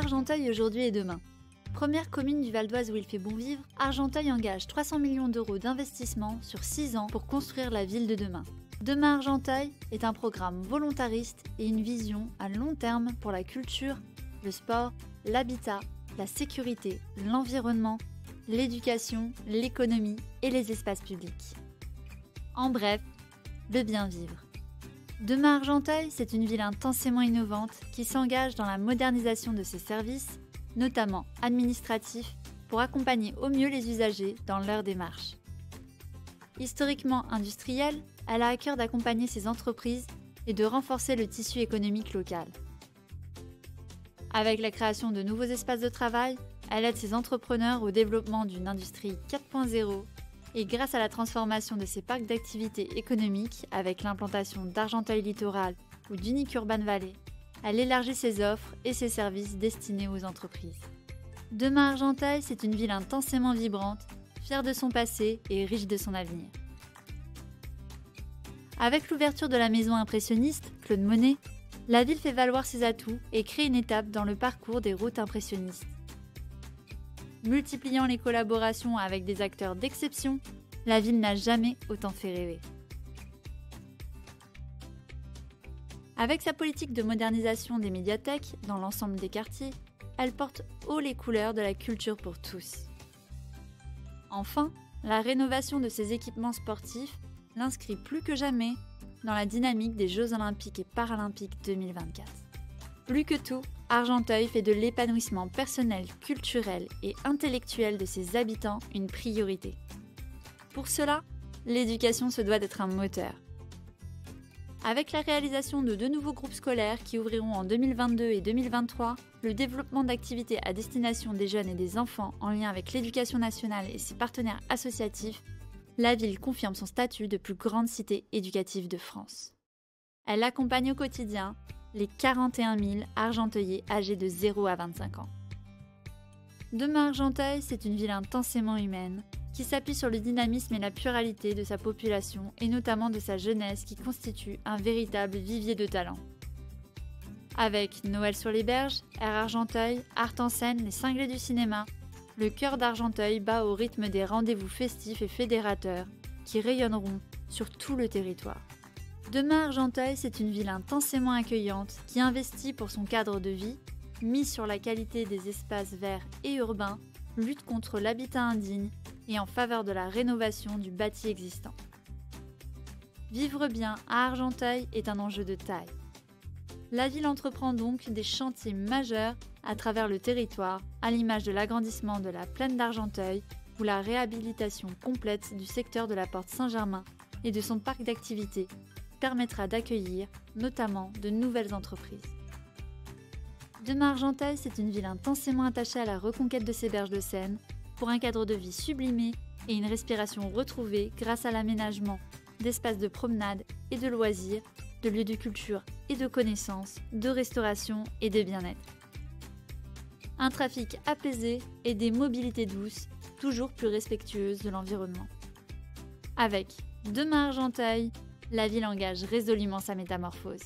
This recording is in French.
Argenteuil aujourd'hui et demain. Première commune du Val d'Oise où il fait bon vivre, Argenteuil engage 300 millions d'euros d'investissement sur 6 ans pour construire la ville de demain. Demain Argenteuil est un programme volontariste et une vision à long terme pour la culture, le sport, l'habitat, la sécurité, l'environnement, l'éducation, l'économie et les espaces publics. En bref, le bien vivre. Demain Argenteuil, c'est une ville intensément innovante qui s'engage dans la modernisation de ses services, notamment administratifs, pour accompagner au mieux les usagers dans leur démarche. Historiquement industrielle, elle a à cœur d'accompagner ses entreprises et de renforcer le tissu économique local. Avec la création de nouveaux espaces de travail, elle aide ses entrepreneurs au développement d'une industrie 4.0 et grâce à la transformation de ses parcs d'activités économiques avec l'implantation d'Argenteuil Littoral ou d'Unique Urban Valley, elle élargit ses offres et ses services destinés aux entreprises. Demain Argenteuil, c'est une ville intensément vibrante, fière de son passé et riche de son avenir. Avec l'ouverture de la maison impressionniste, Claude Monet, la ville fait valoir ses atouts et crée une étape dans le parcours des routes impressionnistes. Multipliant les collaborations avec des acteurs d'exception, la ville n'a jamais autant fait rêver. Avec sa politique de modernisation des médiathèques dans l'ensemble des quartiers, elle porte haut les couleurs de la culture pour tous. Enfin, la rénovation de ses équipements sportifs l'inscrit plus que jamais dans la dynamique des Jeux Olympiques et Paralympiques 2024. Plus que tout, Argenteuil fait de l'épanouissement personnel, culturel et intellectuel de ses habitants une priorité. Pour cela, l'éducation se doit d'être un moteur. Avec la réalisation de 2 nouveaux groupes scolaires qui ouvriront en 2022 et 2023, le développement d'activités à destination des jeunes et des enfants en lien avec l'éducation nationale et ses partenaires associatifs, la ville confirme son statut de plus grande cité éducative de France. Elle accompagne au quotidien les 41 000 Argenteuillais âgés de 0 à 25 ans. Demain Argenteuil, c'est une ville intensément humaine, qui s'appuie sur le dynamisme et la pluralité de sa population et notamment de sa jeunesse qui constitue un véritable vivier de talents. Avec Noël sur les berges, Air Argenteuil, Art en scène, les cinglés du cinéma, le cœur d'Argenteuil bat au rythme des rendez-vous festifs et fédérateurs qui rayonneront sur tout le territoire. Demain Argenteuil, c'est une ville intensément accueillante qui investit pour son cadre de vie, mise sur la qualité des espaces verts et urbains, lutte contre l'habitat indigne et en faveur de la rénovation du bâti existant. Vivre bien à Argenteuil est un enjeu de taille. La ville entreprend donc des chantiers majeurs à travers le territoire, à l'image de l'agrandissement de la plaine d'Argenteuil ou la réhabilitation complète du secteur de la Porte Saint-Germain et de son parc d'activités permettra d'accueillir notamment de nouvelles entreprises. Demain Argenteuil, c'est une ville intensément attachée à la reconquête de ses berges de Seine pour un cadre de vie sublimé et une respiration retrouvée grâce à l'aménagement d'espaces de promenade et de loisirs, de lieux de culture et de connaissances, de restauration et de bien-être. Un trafic apaisé et des mobilités douces, toujours plus respectueuses de l'environnement. Avec Demain Argenteuil, la ville engage résolument sa métamorphose.